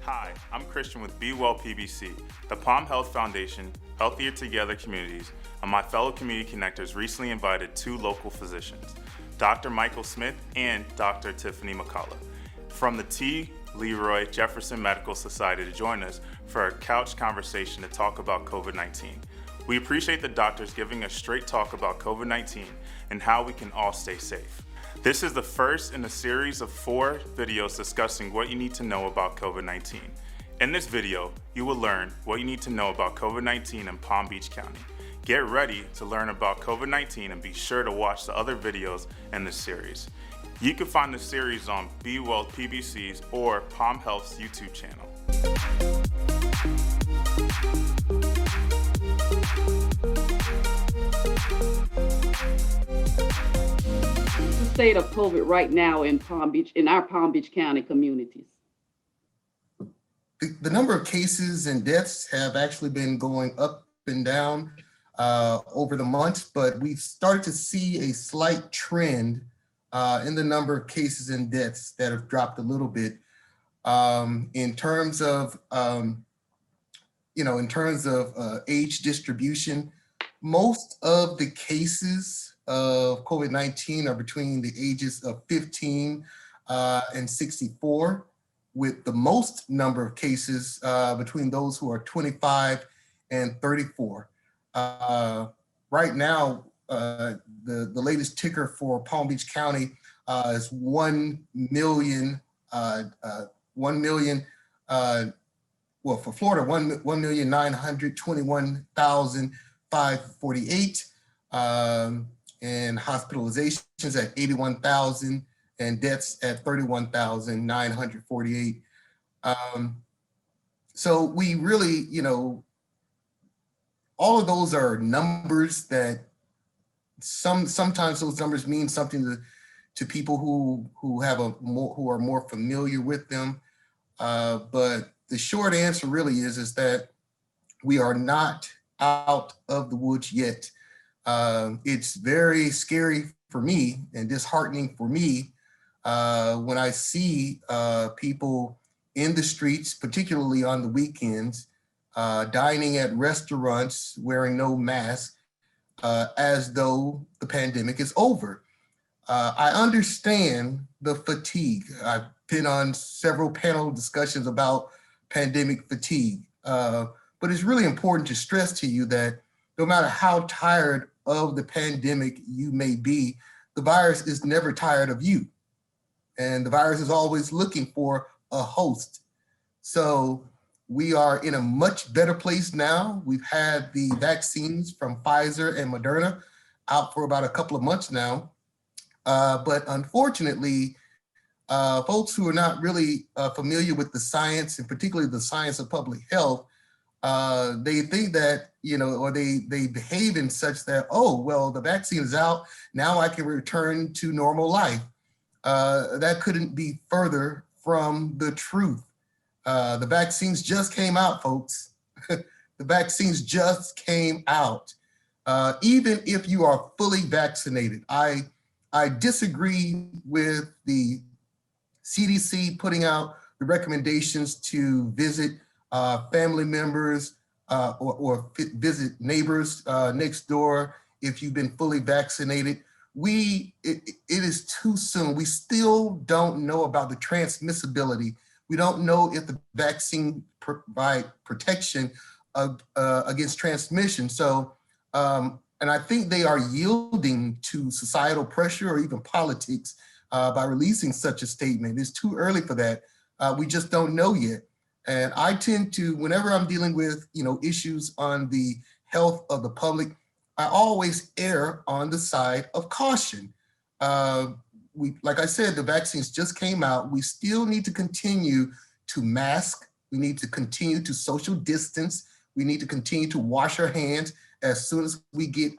Hi, I'm Christian with Be Well PBC, the Palm Health Foundation, Healthier Together Communities, and my fellow community connectors recently invited two local physicians, Dr. Michael Smith and Dr. Tiffany McCalla, from the Leroy Jefferson Medical Society to join us for a couch conversation to talk about COVID-19. We appreciate the doctors giving us straight talk about COVID-19 and how we can all stay safe. This is the first in a series of 4 videos discussing what you need to know about COVID-19. In this video, you will learn what you need to know about COVID-19 in Palm Beach County. Get ready to learn about COVID-19 and be sure to watch the other videos in this series. You can find the series on Be Well PBC's or Palm Health's YouTube channel. The state of COVID right now in Palm Beach, in our Palm Beach County communities? The number of cases and deaths have actually been going up and down over the months, but we've started to see a slight trend in the number of cases and deaths that have dropped a little bit. In terms of, age distribution, most of the cases of COVID-19 are between the ages of 15 and 64, with the most number of cases between those who are 25 and 34. Right now, the latest ticker for Palm Beach County is 1 million, well, for Florida, 1,921,548, and hospitalizations at 81,000 and deaths at 31,948. So we really, all of those are numbers that sometimes those numbers mean something to people who are more familiar with them. But the short answer really is that we are not out of the woods yet. It's very scary for me and disheartening for me when I see people in the streets, particularly on the weekends, dining at restaurants, wearing no mask, as though the pandemic is over. I understand the fatigue. I've been on several panel discussions about pandemic fatigue, but it's really important to stress to you that no matter how tired of the pandemic you may be, the virus is never tired of you. And the virus is always looking for a host. So we are in a much better place now. We've had the vaccines from Pfizer and Moderna out for about a couple of months now. But unfortunately, folks who are not really familiar with the science, and particularly the science of public health, they think that, or they behave in such that, oh, well, the vaccine is out, now I can return to normal life. That couldn't be further from the truth. The vaccines just came out, folks. The vaccines just came out. Even if you are fully vaccinated, I disagree with the CDC putting out the recommendations to visit family members or visit neighbors next door if you've been fully vaccinated. It is too soon. We still don't know about the transmissibility. We don't know if the vaccine provide protection against transmission. So, and I think they are yielding to societal pressure or even politics by releasing such a statement. It's too early for that. We just don't know yet. And I tend to, whenever I'm dealing with, issues on the health of the public, I always err on the side of caution. Like I said, the vaccines just came out. We still need to continue to mask. We need to continue to social distance. We need to continue to wash our hands as soon as we get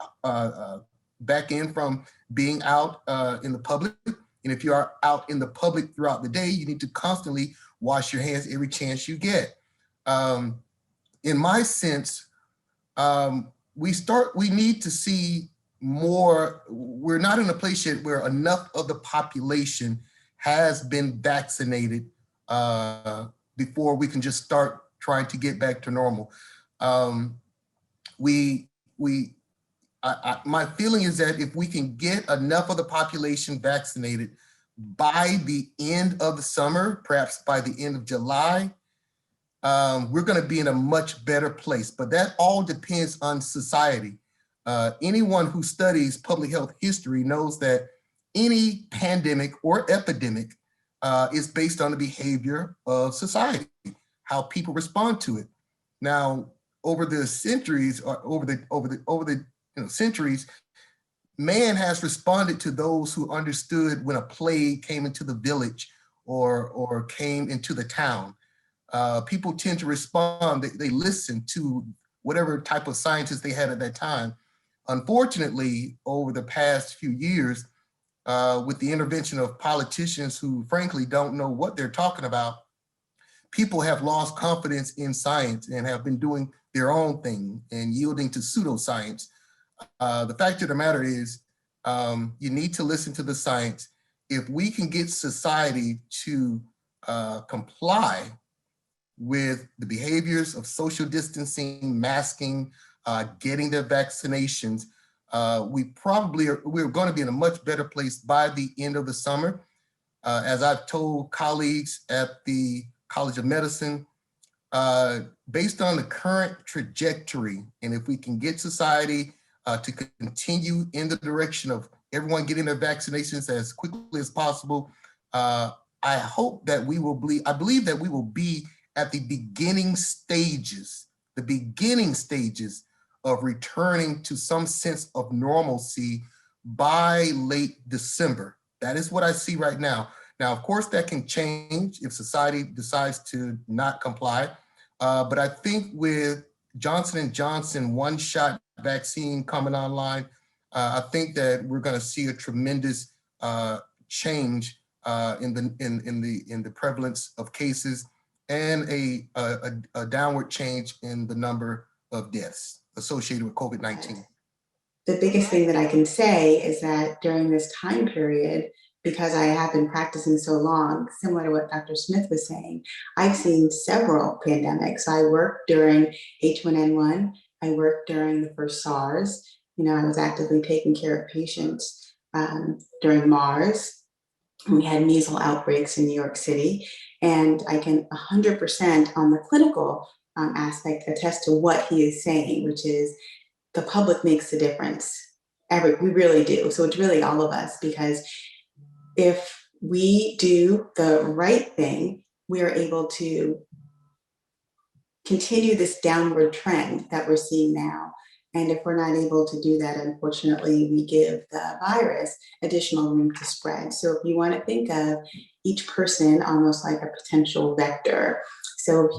back in from being out in the public. And if you are out in the public throughout the day, you need to constantly wash your hands every chance you get. In my sense, we need to see more. we're not in a place yet where enough of the population has been vaccinated before we can just start trying to get back to normal. My feeling is that if we can get enough of the population vaccinated by the end of the summer, perhaps by the end of July, we're going to be in a much better place. But that all depends on society. Anyone who studies public health history knows that any pandemic or epidemic is based on the behavior of society, how people respond to it. Now, over the centuries, or over the centuries, man has responded to those who understood when a plague came into the village or came into the town. People tend to respond, they listen to whatever type of scientists they had at that time. Unfortunately, over the past few years, with the intervention of politicians who frankly don't know what they're talking about, people have lost confidence in science and have been doing their own thing and yielding to pseudoscience. The fact of the matter is, you need to listen to the science. If we can get society to comply with the behaviors of social distancing, masking, getting their vaccinations, we're going to be in a much better place by the end of the summer. As I've told colleagues at the College of Medicine, based on the current trajectory, and if we can get society to continue in the direction of everyone getting their vaccinations as quickly as possible, I believe that we will be at the beginning stages of returning to some sense of normalcy by late December. That is what I see right now. Now, of course, that can change if society decides to not comply. But I think with Johnson & Johnson one-shot vaccine coming online, I think that we're going to see a tremendous change in the prevalence of cases and a downward change in the number of deaths associated with COVID-19. The biggest thing that I can say is that during this time period, because I have been practicing so long, similar to what Dr. Smith was saying, I've seen several pandemics. I worked during H1N1. I worked during the first SARS. I was actively taking care of patients during MARS. We had measles outbreaks in New York City. And I can 100% on the clinical aspect attest to what he is saying, which is the public makes the difference. We really do. So it's really all of us, because if we do the right thing, we are able to continue this downward trend that we're seeing now. And if we're not able to do that, unfortunately, we give the virus additional room to spread. So if you want to think of each person almost like a potential vector. So if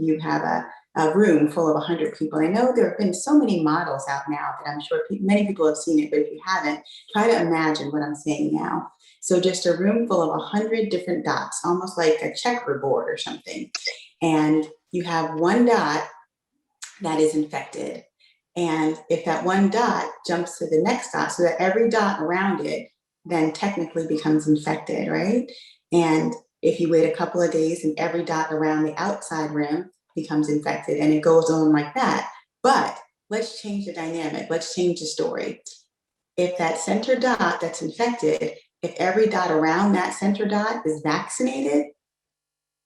you have a room full of 100 people, I know there have been so many models out now that I'm sure many people have seen it, but if you haven't, try to imagine what I'm saying now. So just a room full of 100 different dots, almost like a checkerboard or something. And you have one dot that is infected. And if that one dot jumps to the next dot, so that every dot around it then technically becomes infected, right? And if you wait a couple of days and every dot around the outside rim becomes infected, and it goes on like that. But let's change the dynamic. Let's change the story. If that center dot that's infected, if every dot around that center dot is vaccinated,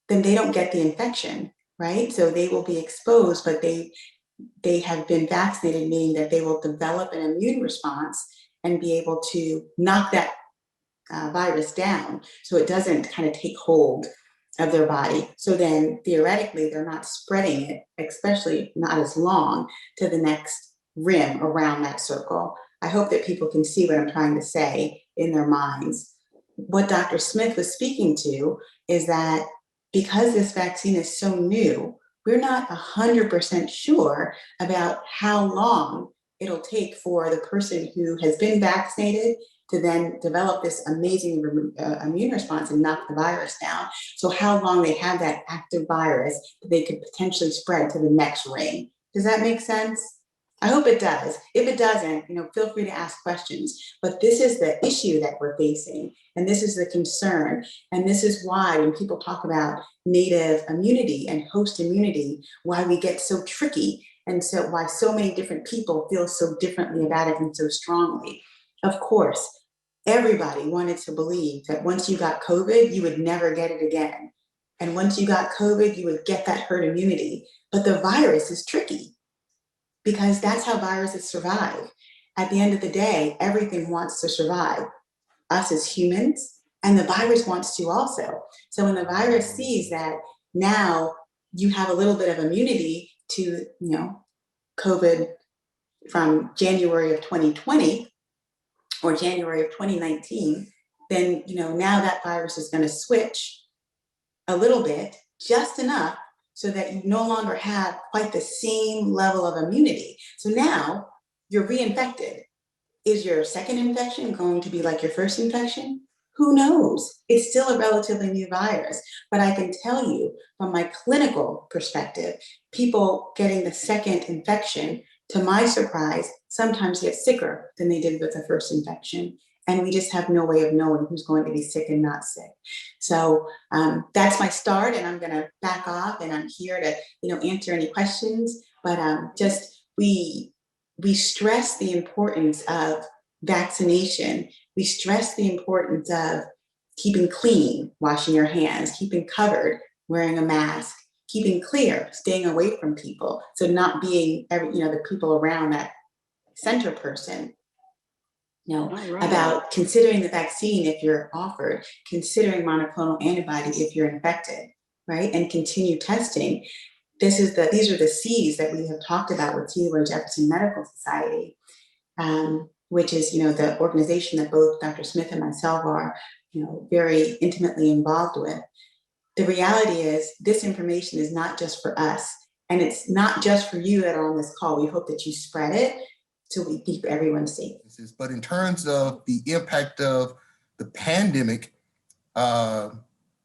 then they don't get the infection, right? So they will be exposed, but they have been vaccinated, meaning that they will develop an immune response and be able to knock that virus down so it doesn't kind of take hold of their body. So then theoretically, they're not spreading it, especially not as long, to the next rim around that circle. I hope that people can see what I'm trying to say in their minds. What Dr. Smith was speaking to is that because this vaccine is so new, we're not 100% sure about how long it'll take for the person who has been vaccinated to then develop this amazing immune response and knock the virus down. So how long they have that active virus that they could potentially spread to the next ring. Does that make sense? I hope it does. If it doesn't, feel free to ask questions. But this is the issue that we're facing, and this is the concern. And this is why when people talk about native immunity and host immunity, why we get so tricky, and so why so many different people feel so differently about it and so strongly. Of course, everybody wanted to believe that once you got COVID, you would never get it again. And once you got COVID, you would get that herd immunity. But the virus is tricky, because that's how viruses survive. At the end of the day, everything wants to survive, us as humans, and the virus wants to also. So when the virus sees that now you have a little bit of immunity to, COVID from January of 2020 or January of 2019, then, now that virus is going to switch a little bit, just enough so that you no longer have quite the same level of immunity. So now you're reinfected. Is your second infection going to be like your first infection? Who knows? It's still a relatively new virus. But I can tell you from my clinical perspective, people getting the second infection, to my surprise, sometimes get sicker than they did with the first infection. And we just have no way of knowing who's going to be sick and not sick. So that's my start, and I'm going to back off, and I'm here to answer any questions. But just we stress the importance of vaccination. We stress the importance of keeping clean, washing your hands, keeping covered, wearing a mask, keeping clear, staying away from people. So not being the people around that center person. Right. About considering the vaccine if you're offered, considering monoclonal antibody if you're infected, right? And continue testing. These are the C's that we have talked about with Leroy Jefferson Medical Society, which is, the organization that both Dr. Smith and myself are, very intimately involved with. The reality is this information is not just for us, and it's not just for you that are on this call. We hope that you spread it so we keep everyone safe. But in terms of the impact of the pandemic,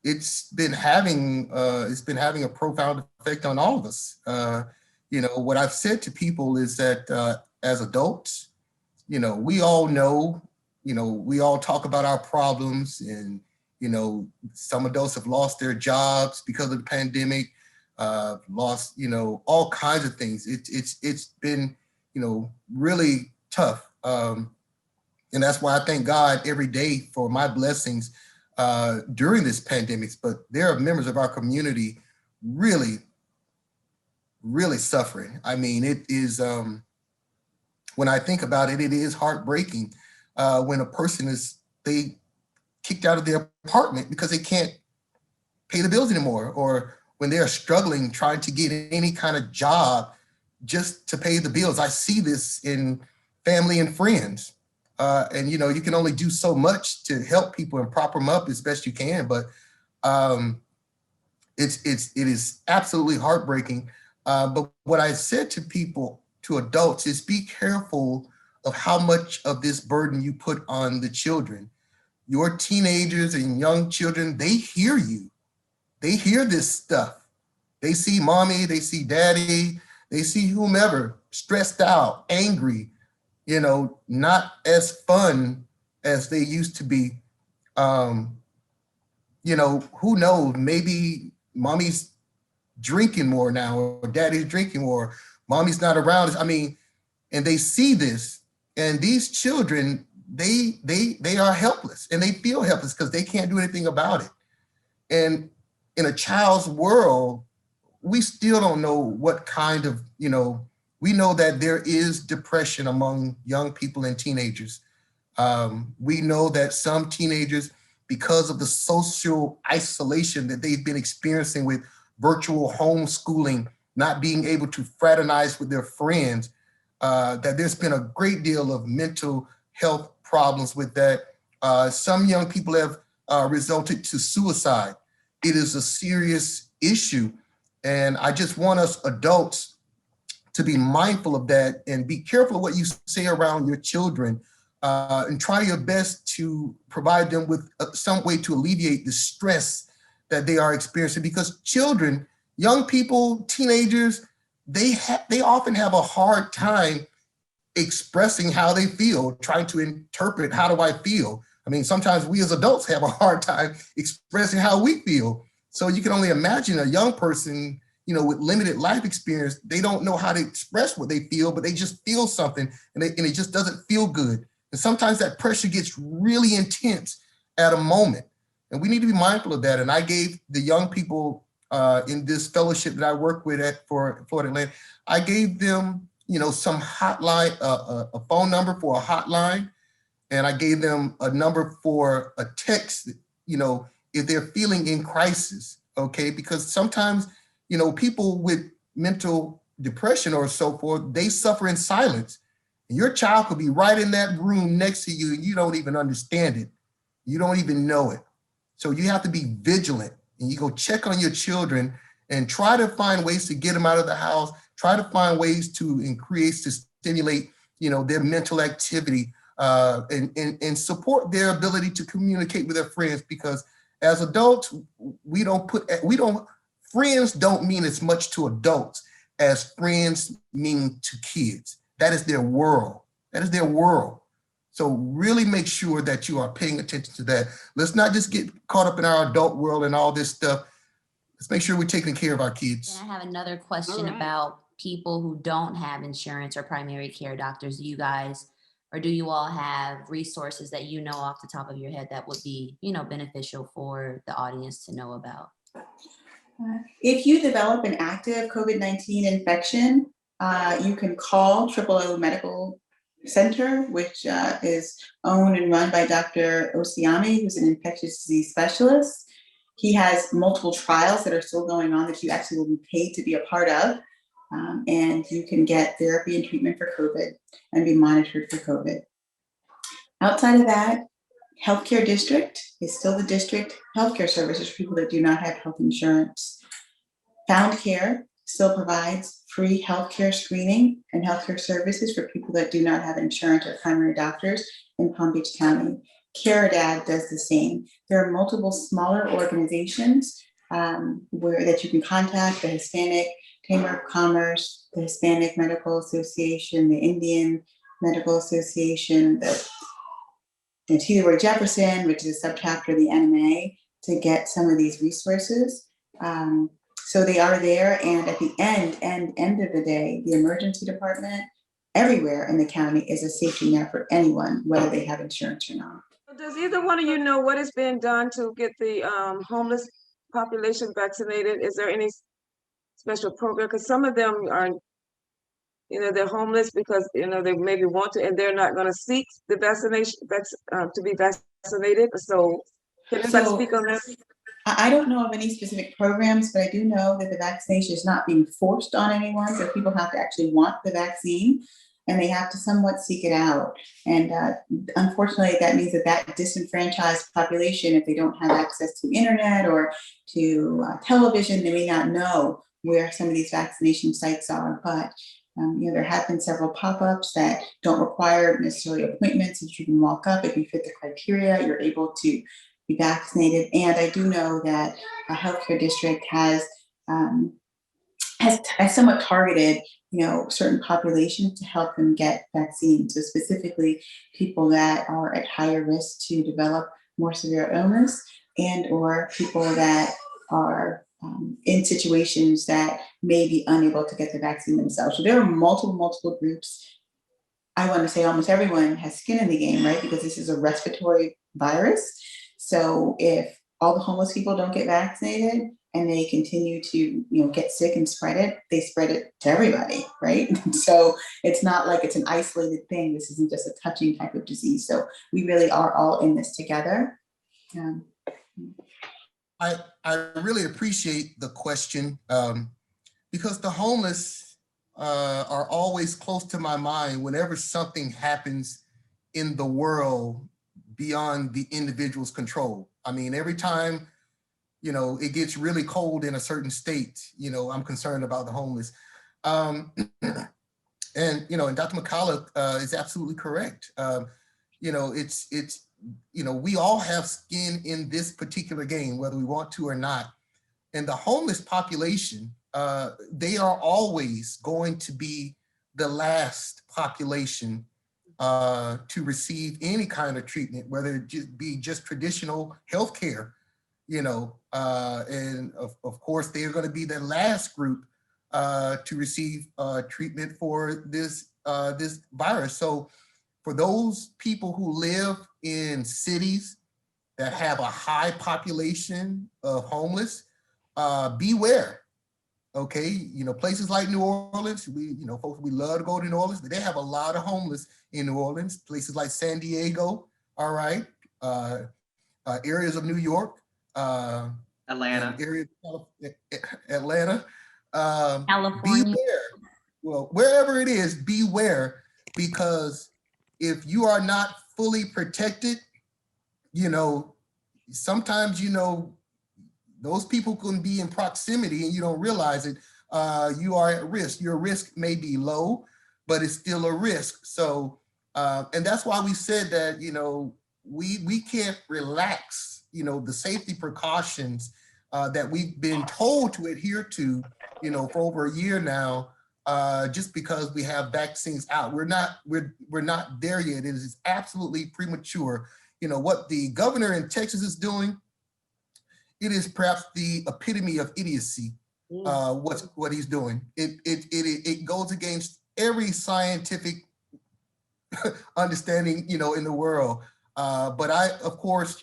it's been having a profound effect on all of us. What I've said to people is that as adults, we all know, we all talk about our problems, and some adults have lost their jobs because of the pandemic, lost all kinds of things. It's been really tough. And that's why I thank God every day for my blessings during this pandemic. But there are members of our community really, really suffering. I mean, it is, when I think about it, it is heartbreaking when a person they kicked out of their apartment because they can't pay the bills anymore, or when they're struggling trying to get any kind of job just to pay the bills. I see this in family and friends. And you can only do so much to help people and prop them up as best you can. But it is absolutely heartbreaking. But what I said to people, to adults, is be careful of how much of this burden you put on the children. Your teenagers and young children, they hear you. They hear this stuff. They see mommy, they see daddy, they see whomever stressed out, angry, not as fun as they used to be. Who knows? Maybe mommy's drinking more now, or daddy's drinking more, mommy's not around. I mean, and they see this, and these children, they are helpless, and they feel helpless because they can't do anything about it. And in a child's world, we still don't know what kind of, we know that there is depression among young people and teenagers. We know that some teenagers, because of the social isolation that they've been experiencing with virtual homeschooling, not being able to fraternize with their friends, that there's been a great deal of mental health problems with that. Some young people have resulted to suicide. It is a serious issue. And I just want us adults to be mindful of that and be careful of what you say around your children, and try your best to provide them with some way to alleviate the stress that they are experiencing. Because children, young people, teenagers, they often have a hard time expressing how they feel, trying to interpret, how do I feel? I mean, sometimes we as adults have a hard time expressing how we feel. So you can only imagine a young person, with limited life experience, they don't know how to express what they feel, but they just feel something and it just doesn't feel good. And sometimes that pressure gets really intense at a moment. And we need to be mindful of that. And I gave the young people in this fellowship that I work with for Florida Atlantic, I gave them, some hotline, a phone number for a hotline. And I gave them a number for a text, if they're feeling in crisis, okay? Because sometimes, people with mental depression or so forth, they suffer in silence. And your child could be right in that room next to you and you don't even understand it. You don't even know it. So you have to be vigilant and you go check on your children and try to find ways to get them out of the house, try to find ways to increase, to stimulate, their mental activity and support their ability to communicate with their friends, because as adults, friends don't mean as much to adults as friends mean to kids. That is their world. That is their world. So really make sure that you are paying attention to that. Let's not just get caught up in our adult world and all this stuff. Let's make sure we're taking care of our kids. And I have another question All right. about people who don't have insurance or primary care doctors. Do you guys, or do you all have resources that you know off the top of your head that would be, beneficial for the audience to know about? If you develop an active COVID-19 infection, you can call OOO Medical Center, which is owned and run by Dr. Osiami, who's an infectious disease specialist. He has multiple trials that are still going on that you actually will be paid to be a part of. And you can get therapy and treatment for COVID and be monitored for COVID. Outside of that, healthcare district is still the district healthcare services for people that do not have health insurance. Found Care still provides free healthcare screening and healthcare services for people that do not have insurance or primary doctors in Palm Beach County. CareDad does the same. There are multiple smaller organizations that you can contact: the Hispanic Chamber of Commerce, the Hispanic Medical Association, the Indian Medical Association, the Leroy Jefferson, which is a subchapter of the NMA, to get some of these resources. So they are there, and at the end of the day, the emergency department everywhere in the county is a safety net for anyone, whether they have insurance or not. Does either one of you know what is being done to get the homeless population vaccinated? Is there any special program? Because some of them are, they're homeless because, they maybe want to, and they're not going to seek the vaccination to be vaccinated. So can anybody speak on that? I don't know of any specific programs, but I do know that the vaccination is not being forced on anyone. So people have to actually want the vaccine and they have to somewhat seek it out. And unfortunately, that means that disenfranchised population, if they don't have access to internet or to television, they may not know where some of these vaccination sites are. But there have been several pop-ups that don't require necessarily appointments, that you can walk up. If you fit the criteria, you're able to be vaccinated. And I do know that a healthcare district has somewhat targeted, certain populations to help them get vaccines. So specifically people that are at higher risk to develop more severe illness, and or people that are in situations that may be unable to get the vaccine themselves. So there are multiple groups. I want to say almost everyone has skin in the game, right? Because this is a respiratory virus. So if all the homeless people don't get vaccinated and they continue to, get sick and spread it, they spread it to everybody, right? So it's not like it's an isolated thing. This isn't just a touching type of disease. So we really are all in this together. I really appreciate the question because the homeless are always close to my mind whenever something happens in the world beyond the individual's control. I mean, every time, it gets really cold in a certain state, I'm concerned about the homeless. And Dr. McCalla is absolutely correct. We all have skin in this particular game, whether we want to or not. And the homeless population they are always going to be the last population to receive any kind of treatment, whether it be just traditional healthcare, and of course, they are going to be the last group to receive treatment for this virus. So for those people who live in cities that have a high population of homeless, beware. Okay, places like New Orleans, folks, we love to go to New Orleans, but they have a lot of homeless in New Orleans. Places like San Diego, all right, areas of New York, Atlanta, areas of Atlanta. California. Beware. Well, wherever it is, beware, because if you are not fully protected, sometimes those people can be in proximity and you don't realize it. You are at risk. Your risk may be low, but it's still a risk. So, and that's why we said that, we can't relax, the safety precautions that we've been told to adhere to, for over a year now, just because we have vaccines out. We're not there yet. It is absolutely premature. What the governor in Texas is doing, it is perhaps the epitome of idiocy. What he's doing. It goes against every scientific understanding, in the world. But of course,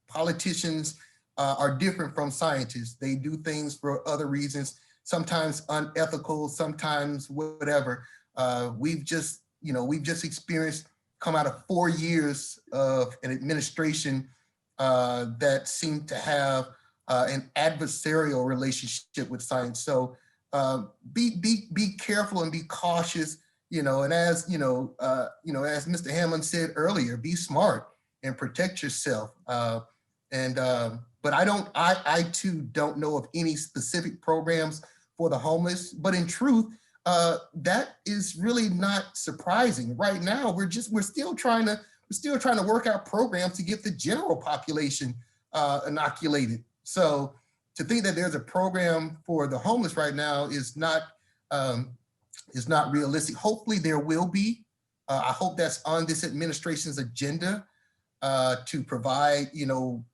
politicians are different from scientists. They do things for other reasons, sometimes unethical, sometimes whatever. We've just experienced, come out of 4 years of an administration that seemed to have an adversarial relationship with science. So be careful and be cautious, and as as Mr. Hammond said earlier, be smart and protect yourself. But I too don't know of any specific programs for the homeless, but in truth, that is really not surprising. Right now, we're still trying to work out programs to get the general population inoculated. So to think that there's a program for the homeless right now is not realistic. Hopefully there will be. I hope that's on this administration's agenda to provide,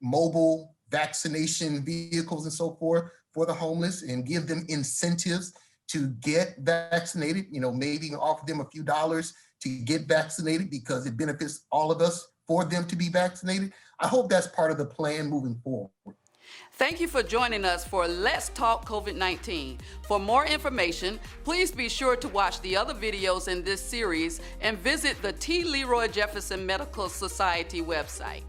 mobile vaccination vehicles and so forth for the homeless and give them incentives to get vaccinated, maybe offer them a few dollars to get vaccinated because it benefits all of us for them to be vaccinated. I hope that's part of the plan moving forward. Thank you for joining us for Let's Talk COVID-19. For more information, please be sure to watch the other videos in this series and visit the Leroy Jefferson Medical Society website.